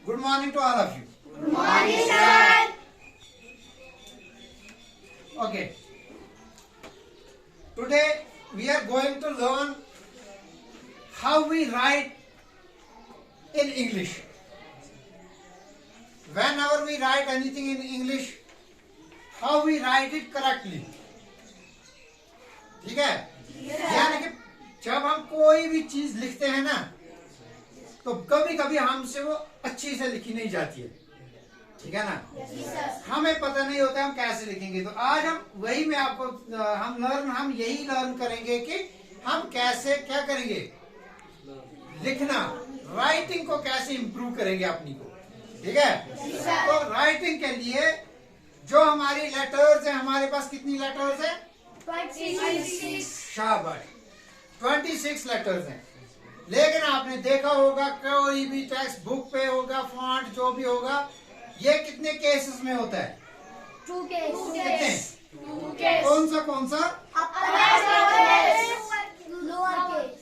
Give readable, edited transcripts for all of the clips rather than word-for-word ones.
Good morning to all of you. Good morning, sir. Okay. Today we are going to learn how we write in English. Whenever we write anything in English, how we write it correctly. ठीक है? यानी कि जब हम कोई भी चीज लिखते हैं ना, तो कभी कभी हमसे वो अच्छी से लिखी नहीं जाती है, ठीक है ना? हमें पता नहीं होता हम कैसे लिखेंगे। तो आज हम वही में आपको हम यही लर्न करेंगे कि हम कैसे क्या करेंगे, लिखना, राइटिंग को कैसे इम्प्रूव करेंगे अपनी को, ठीक है? तो राइटिंग के लिए जो हमारी लेटर्स है, हमारे पास कितनी लेटर्स है? 26. शाबाश, 26 लेटर्स हैं। लेकिन आपने देखा होगा कोई भी टेक्स्ट बुक पे होगा, फॉन्ट जो भी होगा, ये कितने केसेस में होता है? 2 case. कितने? कौन सा? Upper case. Lower case.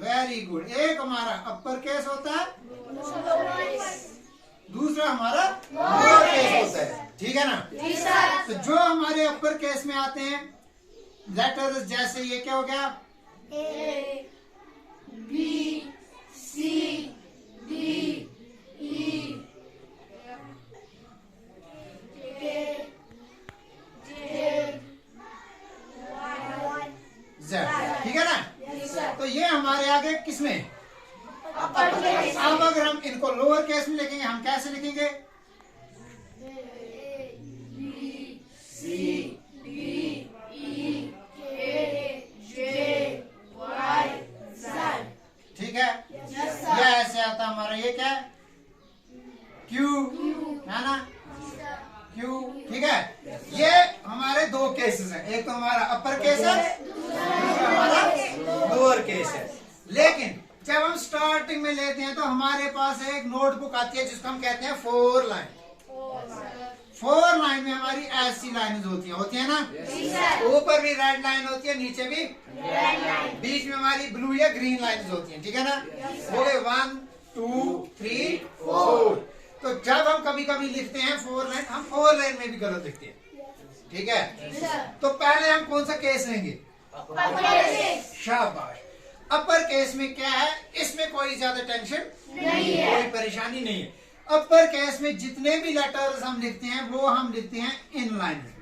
Very good. एक हमारा अपर केस होता है, Lower case. दूसरा हमारा लोअर केस होता है, ठीक है ना? जी सर. तो जो हमारे अपर केस में आते हैं लेटर्स, जैसे ये क्या हो गया? A, B, C, D, E, K, J, Y, Z, ठीक है ना? yes sir. तो ये हमारे आगे किसमें? Upper case. अब अगर हम इनको लोअर केस में लिखेंगे, हम कैसे लिखेंगे? A, B, C, D, E, K, J, Y, Z. ठीक है? Yes ये sir. ऐसे आता हमारा, ये क्या है? क्यू, है ना? क्यू, ठीक है? ये हमारे दो केसेस हैं, एक तो हमारा अपर केस है, दूसरा हमारा लोअर केस है। लेकिन जब हम स्टार्टिंग में लेते हैं तो हमारे पास एक नोटबुक आती है जिसको हम कहते हैं 4 लाइन। 4 लाइन में हमारी ऐसी लाइन होती है ना? ऊपर भी रेड लाइन होती है, नीचे भी, बीच में हमारी ब्लू या ग्रीन लाइन होती है, ठीक है ना? हो गए 1 2 3 4। तो जब हम कभी कभी लिखते हैं 4 लाइन, हम 4 लाइन में भी गलत लिखते हैं, ठीक है? तो पहले हम कौन सा केस लेंगे? शाबाश। अपर केस में क्या है, इसमें कोई ज्यादा टेंशन नहीं है, कोई परेशानी नहीं है। अपर केस में जितने भी लेटर्स हम लिखते हैं वो हम लिखते हैं इन लाइन में।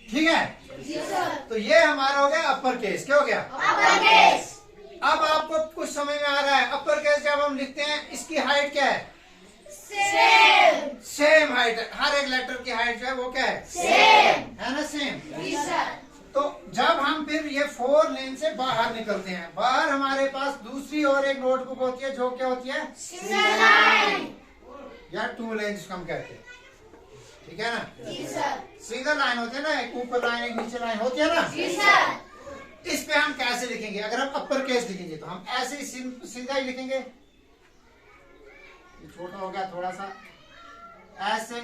ठीक है? तो ये हमारा हो गया अपर केस। क्या हो गया? अब आपको कुछ समझ में आ रहा है, अपर केस जब हम लिखते हैं इसकी हाइट क्या है? सेम हाइट है। हर एक लेटर की हाइट जो है वो क्या है? है ना? सेम। तो जब हम फिर ये 4 लेन से बाहर निकलते हैं, बाहर हमारे पास दूसरी और एक नोटबुक होती है जो क्या होती है? या 2 लेन जिसको हम कहते हैं, ठीक है ना? सिंगल लाइन होती है ना, एक ऊपर लाइन एक नीचे लाइन होती है ना? इस पे हम कैसे लिखेंगे? अगर हम अपर केस लिखेंगे तो हम ऐसे ही सीधा ही लिखेंगे। ये छोटा हो गया थोड़ा सा, ऐसे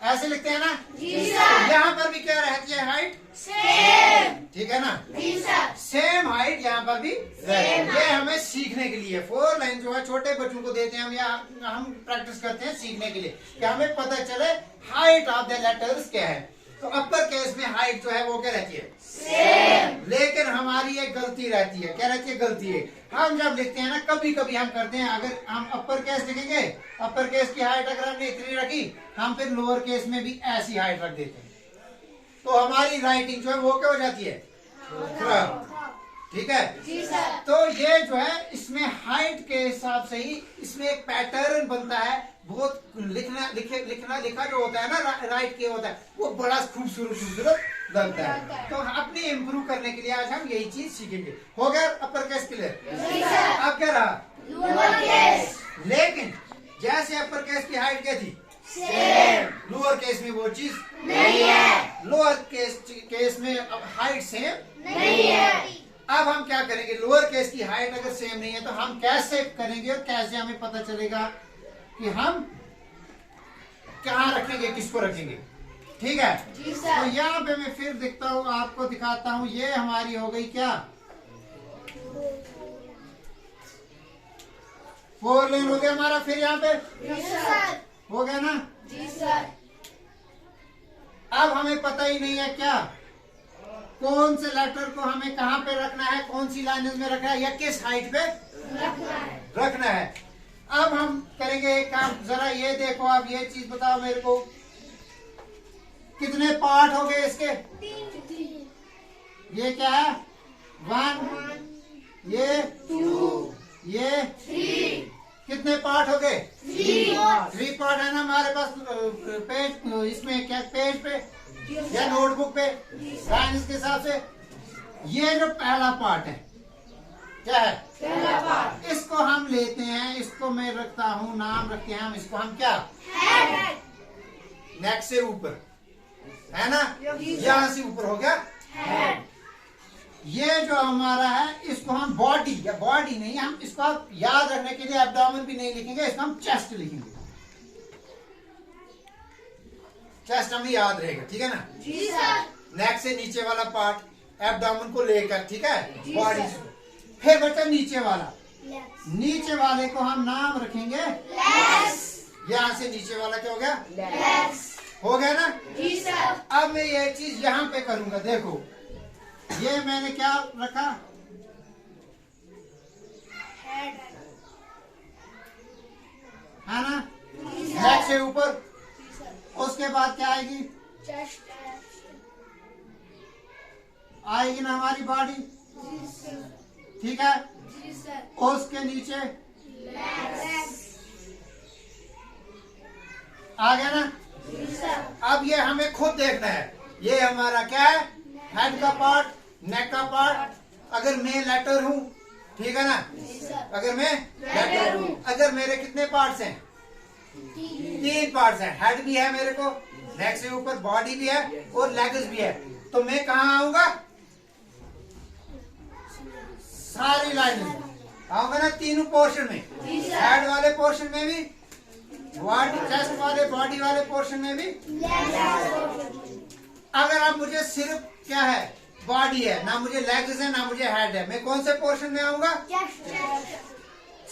ऐसे लिखते हैं ना? यहाँ पर भी क्या रहती है? हाइट, ठीक है ना? सेम हाइट यहाँ पर भी। ये हमें सीखने के लिए 4 लाइन जो है छोटे बच्चों को देते हैं हम, या हम प्रैक्टिस करते हैं सीखने के लिए कि हमें पता चले हाइट ऑफ द लेटर्स क्या है। तो अपर केस में हाइट जो है वो क्या रहती है? लेकिन हमारी एक गलती रहती है। क्या रहती है? गलती है। हम जब लिखते हैं ना, कभी कभी हम करते हैं, अगर हम अपर केस लिखेंगे, अपर केस की हाइट अगर हमने इतनी रखी, हम फिर लोअर केस में भी ऐसी हाइट रख देते हैं, तो हमारी राइटिंग जो है वो क्या हो जाती है? खराब। ठीक है? तो ये जो है इसमें हाइट के हिसाब से ही इसमें एक पैटर्न बनता है। बहुत लिखा जो होता है ना, राइट के होता है, वो बड़ा खूबसूरत लगता है। तो अपने इम्प्रूव करने के लिए आज हम यही चीज सीखेंगे। हो गया अपर केस क्लियर? अब क्या रहा? Lower case. लेकिन जैसे अपर केस की हाइट क्या थी, सेम लोअर केस में वो चीज नहीं है, लोअर केस में अब हाइट सेम नहीं है। अब हम क्या करेंगे, लोअर केस की हाइट अगर सेम नहीं है तो हम कैसे करेंगे और कैसे हमें पता चलेगा कि हम कहाँ रखेंगे, किसको रखेंगे। ठीक है, जी तो सर। यहाँ पे मैं फिर दिखता हूँ, आपको दिखाता हूँ। ये हमारी हो गई क्या, 4 लेन हो गया हमारा। फिर यहाँ पे जी सर। हो गया ना। जी सर। अब हमें पता ही नहीं है क्या, कौन से लेटर को हमें कहाँ पे रखना है, कौन सी लाइनेज में रखना है या किस हाइट पे रखना है। अब हम करेंगे एक काम, जरा ये देखो, आप ये चीज बताओ मेरे को, कितने पार्ट हो गए इसके। ये क्या है, 1, ये 2, ये 3, कितने पार्ट हो गए, 3 पार्ट है ना हमारे पास पेज, इसमें क्या पेज पे या नोटबुक पे लाइन्स के हिसाब से। ये जो पहला पार्ट है क्या है, पहला पार्ट इसको हम लेते हैं, इसको मैं रखता हूँ, नाम रखते हैं हम इसको, हम क्या, हेड नेक से ऊपर है ना, यहाँ से ऊपर हो गया हेड। ये जो हमारा है इसको हम बॉडी, या बॉडी नहीं, हम इसको आप याद रखने के लिए एब्डोमेन भी नहीं लिखेंगे, इसको हम चेस्ट लिखेंगे। चेस्ट हमें याद रहेगा, ठीक है ना। जी सर। नेक से नीचे वाला पार्ट एब्डोमेन को लेकर, ठीक है, जी बॉडी सर। से। फिर बचा नीचे वाला, नीचे वाले को हम नाम रखेंगे लेग्स यहाँ से नीचे वाला क्या हो गया, लेग्स। हो गया ना। जी सर। अब मैं ये चीज यहाँ पे करूंगा, देखो ये मैंने क्या रखा, हेड है ना, जी नेक सर। से ऊपर। जी सर। उसके बाद क्या आएगी, चेस्ट आएगी ना हमारी बॉडी, जी सर। ठीक है। जी सर। उसके नीचे लेग्स आ गया ना। जी सर। अब ये हमें खुद देखना है, ये हमारा क्या है, हेड का पार्ट, नेक का पार्ट। अगर मैं लेटर हूँ, ठीक है ना, जी सर। अगर मैं लेटर लेटर हूँ। हूँ, अगर मेरे कितने पार्ट्स हैं, 3 पार्ट्स हैं, हेड भी है मेरे को, नेक से ऊपर बॉडी भी है और लेग्स भी है। तो मैं कहाँ आऊंगा, सारी लाइन में आऊंगा ना, तीनों पोर्शन में, जी सर। हेड वाले पोर्शन में भी, बॉडी चेस्ट वाले बॉडी वाले पोर्शन में भी। अगर आप मुझे सिर्फ क्या है, बॉडी है ना, मुझे लेग्स है ना मुझे हेड है, मैं कौन से पोर्शन में आऊंगा,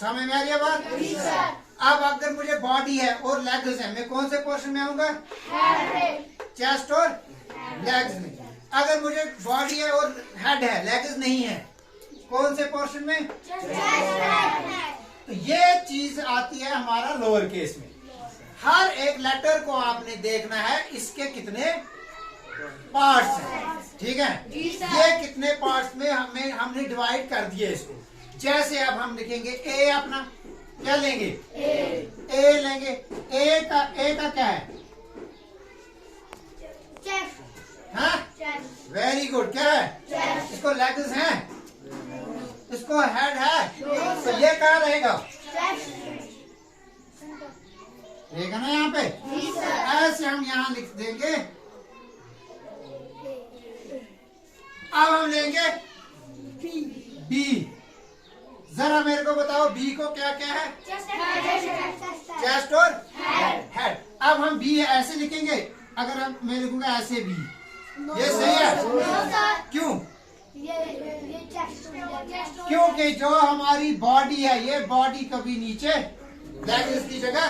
समझ में आ रही है बात। जी सर। अब अगर मुझे बॉडी है और लेग्स है, मैं कौन से पोर्शन में आऊंगा, हेड चेस्ट और लेग्स में। अगर मुझे बॉडी है और हेड है, लेग्स नहीं है, कौन से पोर्शन में, तो ये चीज आती है हमारा लोअर केस में। हर एक लेटर को आपने देखना है, इसके कितने पार्ट्स हैं, ठीक है। जी सर। ये कितने पार्ट्स में हमने डिवाइड कर दिए इसको। जैसे अब हम लिखेंगे ए, अपना क्या लेंगे, ए लेंगे। ए का क्या है, हाँ, वेरी गुड, क्या है, इसको लेग्स हैं, इसको हेड है, तो ये कहाँ रहेगा, रहेगा ना यहाँ पे। जी सर। ऐसे हम यहाँ लिख देंगे। अब हम लेंगे बी, जरा मेरे को बताओ बी को क्या क्या है, चेस्ट और हेड। अब हम बी ऐसे लिखेंगे, अगर हम मैं लिखूंगा ऐसे बी, ये सही है, क्यों, क्योंकि जो हमारी बॉडी है, ये बॉडी कभी नीचे लेग्स की जगह,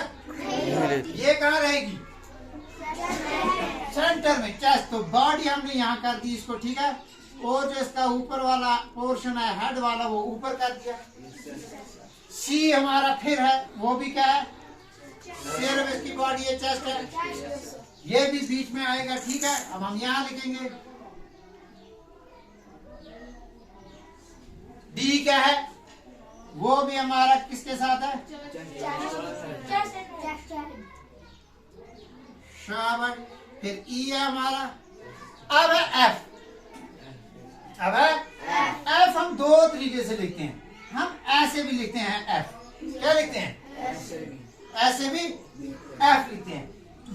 ये कहाँ रहेगी, सेंटर में, चेस्ट। तो बॉडी हमने यहाँ कर दी इसको, ठीक है। और जो इसका ऊपर वाला पोर्शन है, हेड वाला, वो ऊपर कर दिया। सी हमारा फिर है, वो भी क्या है, सिर्फ इसकी बॉडी है, चेस्ट है, ये भी बीच में आएगा, ठीक है। अब हम यहाँ लिखेंगे डी क्या है, वो भी हमारा किसके साथ है, शाबाश। फिर ई है हमारा। अब है एफ, अब है एफ। हम 2 तरीके से लिखते हैं, हम ऐसे भी लिखते हैं एफ, क्या लिखते हैं, ऐसे भी एफ लिखते हैं,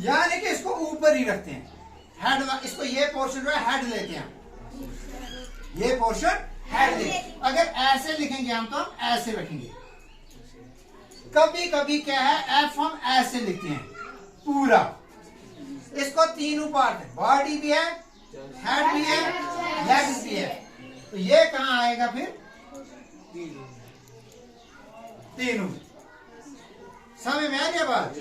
यानी कि इसको ऊपर ही रखते हैं। हेड, इसको ये पोर्शन जो है हेड लेते हैं, ये पोर्शन हेड ले। अगर ऐसे लिखेंगे हम तो हम ऐसे रखेंगे। कभी कभी क्या है एफ हम ऐसे लिखते हैं पूरा। इसको तीनों पार्ट है, बॉडी भी है, हेड भी है, लेग्स भी है। तो ये कहां आएगा फिर? तीनों। समझ में आ गया बात?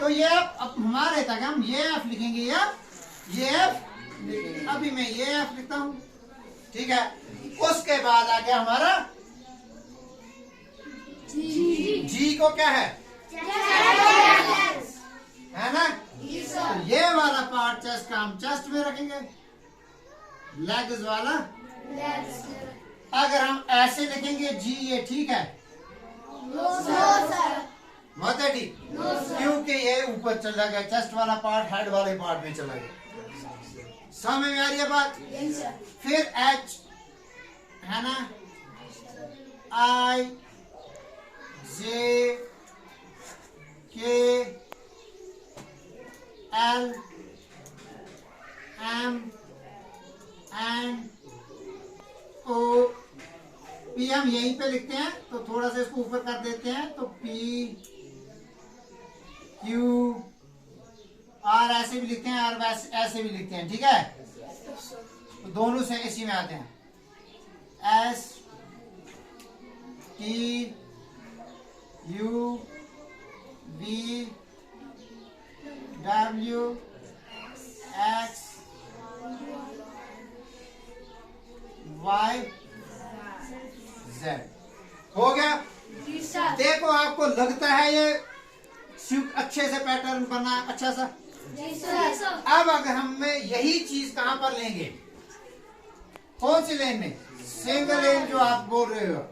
तो ये अब हमारे तक हम ये एफ लिखेंगे या ये एफ, अभी मैं ये एफ लिखता हूं, ठीक है। उसके बाद आ गया हमारा जी को क्या है ना? तो ये वाला पार्ट चेस्ट का हम चेस्ट में रखेंगे, लेग्स वाला। अगर हम ऐसे लिखेंगे जी, ये ठीक है? मत है ठीक, क्योंकि ये ऊपर चला गया, चेस्ट वाला पार्ट हेड वाले पार्ट में चला गया। समझ में आ रही है बात? फिर एच है ना, I J K L M N O P हम यहीं पे लिखते हैं, तो थोड़ा सा इसको ऊपर कर देते हैं, तो पी क्यू आर ऐसे भी लिखते हैं और ऐसे भी लिखते हैं, ठीक है। तो दोनों से इसी में आते हैं, S T U V W X Y Z. हो गया? देखो आपको लगता है ये अच्छे से पैटर्न बना अच्छा सा? अब अगर हमें यही चीज कहां पर लेंगे, कौन सी लेन में? सिंगल लेन जो आप बोल रहे हो,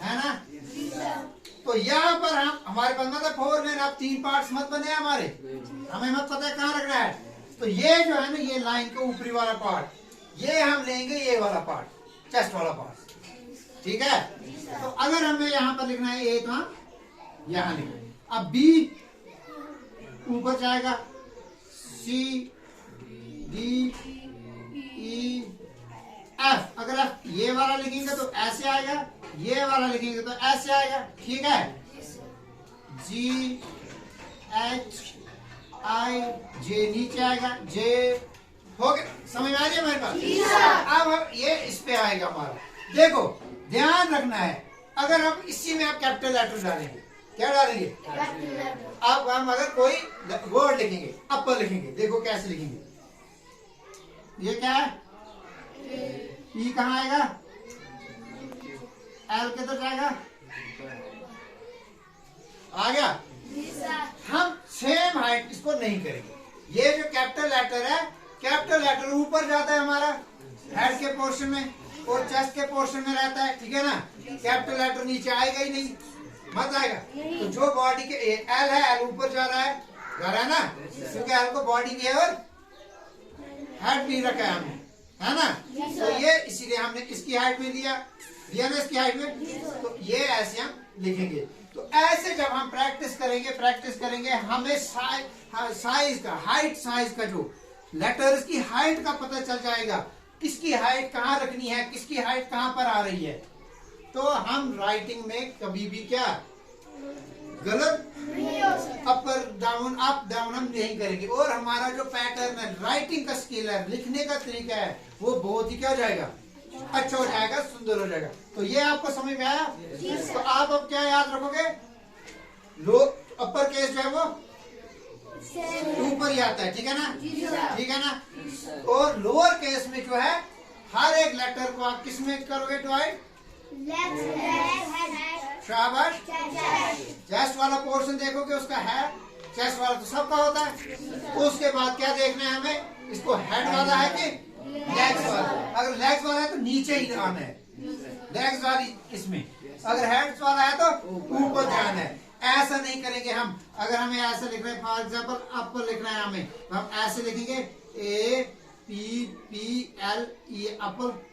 है ना? तो यहाँ पर हम हमारे पास मतलब 4 लेन, अब 3 पार्ट्स मत बने हमारे, हमें मत पता है कहाँ रखना है। तो ये जो है ना, ये लाइन का ऊपरी वाला पार्ट, ये हम लेंगे, ये वाला पार्ट चेस्ट वाला पार्ट, ठीक है। तो अगर हमें यहाँ पर लिखना है ए, तो हम यहाँ लिखेंगे। अब बी ऊपर जाएगा, सी डी ई एफ। अगर एफ ये वाला लिखेंगे तो ऐसे आएगा, ये वाला लिखेंगे तो ऐसे आएगा, ठीक है। जी एच आई जे नीचे आएगा, जे हो गया। समझ में आ रही है मेरे पास? अब ये इस पे आएगा हमारा। देखो ध्यान रखना है, अगर हम इसी में आप कैपिटल लेटर डालेंगे, क्या डालेंगे? अब हम अगर कोई वर्ड लिखेंगे, अपर लिखेंगे, देखो कैसे लिखेंगे। ये क्या है? ई कहाँ आएगा? एल के तो जाएगा, आ गया। हम सेम हाइट इसको नहीं करेंगे। ये जो कैपिटल लेटर है, कैपिटल लेटर ऊपर जाता है हमारा हेड के पोर्शन में और चेस्ट के पोर्शन में रहता है, ठीक है ना। कैपिटल लेटर नीचे आएगा ही नहीं, मत आएगा। तो जो बॉडी के एल है, एल ऊपर जा रहा है ना, क्योंकि एल को बॉडी भी है और हेड भी रखा है हमने, है ना। तो ये इसीलिए हमने इसकी हाइट में लिया ना, इसकी हाइट में। तो ये ऐसे हम लिखेंगे। तो ऐसे जब हम प्रैक्टिस करेंगे हमें साइज का, हाइट साइज का, जो लेटर्स की हाइट का पता चल जाएगा, किसकी हाइट कहाँ रखनी है, किसकी हाइट कहाँ पर आ रही है। तो हम राइटिंग में कभी भी क्या गलत अपर डाउन अप डाउन हम नहीं करेंगे। और हमारा जो पैटर्न है, राइटिंग का स्किल है, लिखने का तरीका है, वो बहुत ही क्या हो जाएगा, अच्छा हो जाएगा, सुंदर हो जाएगा। तो ये आपको समझ में आया? तो आप अब क्या याद रखोगे? लो अपर केस जो है वो ऊपर ही आता है, ठीक है ना, ठीक है ना। और लोअर केस में जो है हर एक लेटर को आप किस में करोगे डिवाइड? शाबाश। चेस्ट वाला पोर्शन देखोगे उसका है, चेस्ट वाला तो सबका होता है। उसके बाद क्या देखना है हमें, इसको हेड वाला है कि लेग्स वाला। अगर लेग्स वाला है तो नीचे ही आना है, लेग्स वाली इसमें। अगर हेड्स वाला है तो ऊपर जाना है। ऐसा नहीं करेंगे हम। अगर हमें ऐसा लिख रहे हैं, फॉर एग्जाम्पल अपर लिखना है हमें, तो हम ऐसे लिखेंगे A P P L E upper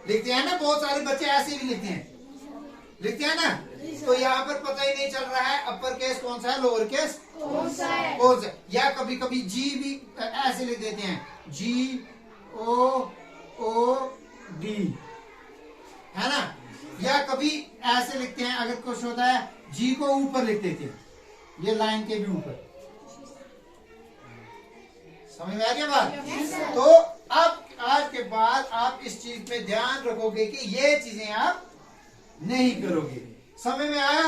लिखते हैं ना, बहुत सारे बच्चे ऐसे भी लिखते हैं, लिखते हैं ना। तो यहाँ पर पता ही नहीं चल रहा है अपर केस कौन सा है, लोअर केस कौन सा है? कौन सा। या कभी कभी जी भी ऐसे लिख देते हैं, GOOD, है ना। या कभी ऐसे लिखते हैं, अगर कुछ होता है जी को ऊपर लिख देते हैं, ये लाइन के भी ऊपर। समझ में आ गया बात? तो अब आज के बाद आप इस चीज पे ध्यान रखोगे कि ये चीजें आप नहीं करोगे। समझ में आया?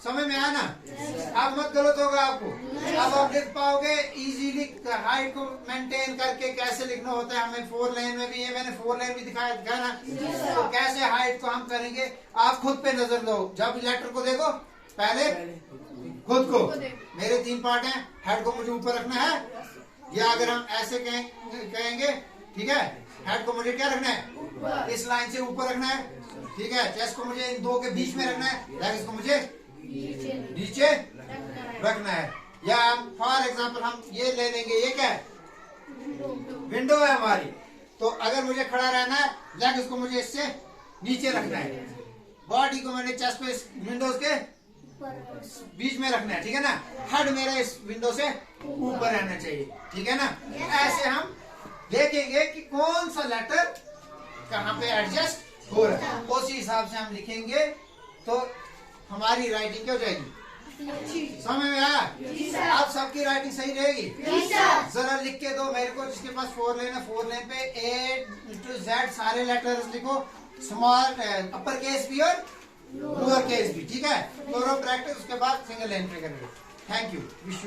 समझ में आया ना? अब मत गलत होगा आपको। अब आप लिख पाओगे इजीली, हाइट को मेंटेन करके कैसे लिखना होता है। हमें 4 लाइन में भी, ये मैंने 4 लाइन भी दिखाया ना। तो कैसे हाइट को हम करेंगे, आप खुद पे नजर दो। जब लेटर को देखो पहले खुद को, मेरे 3 पार्ट हैं, हेड को मुझे ऊपर रखना है, या अगर हम ऐसे कहेंगे, ठीक है, हेड को मुझे क्या रखना है, इस लाइन से ऊपर रखना है, ठीक है। चेस्ट को मुझे इन 2 के बीच में रखना है, लेग्स को मुझे नीचे रखना है। या फॉर एग्जांपल हम ये ले लेंगे, ये क्या है, विंडो है हमारी। तो अगर मुझे खड़ा रहना है, लेग्स को मुझे इससे नीचे रखना है, बॉडी को मैंने चेस्ट पे इस विंडोज के बीच में रखना है, ठीक है ना। हेड मेरा इस विंडो से ऊपर रहना चाहिए, ठीक है ना। ऐसे हम देखेंगे कि कौन सा लेटर कहाँ पे एडजस्ट हो रहा है, उसी हिसाब से हम लिखेंगे, तो हमारी राइटिंग क्या हो जाएगी। समझ में आया? आप सबकी राइटिंग सही रहेगी? जरा लिख के दो मेरे को, जिसके पास 4 लाइन है, 4 लाइन पे A to Z सारे लेटर्स लिखो, स्मॉल अपर केस भी और लोअर केस भी, ठीक है। करो प्रैक्टिस, उसके बाद सिंगल लाइन पे करेंगे। Thank you.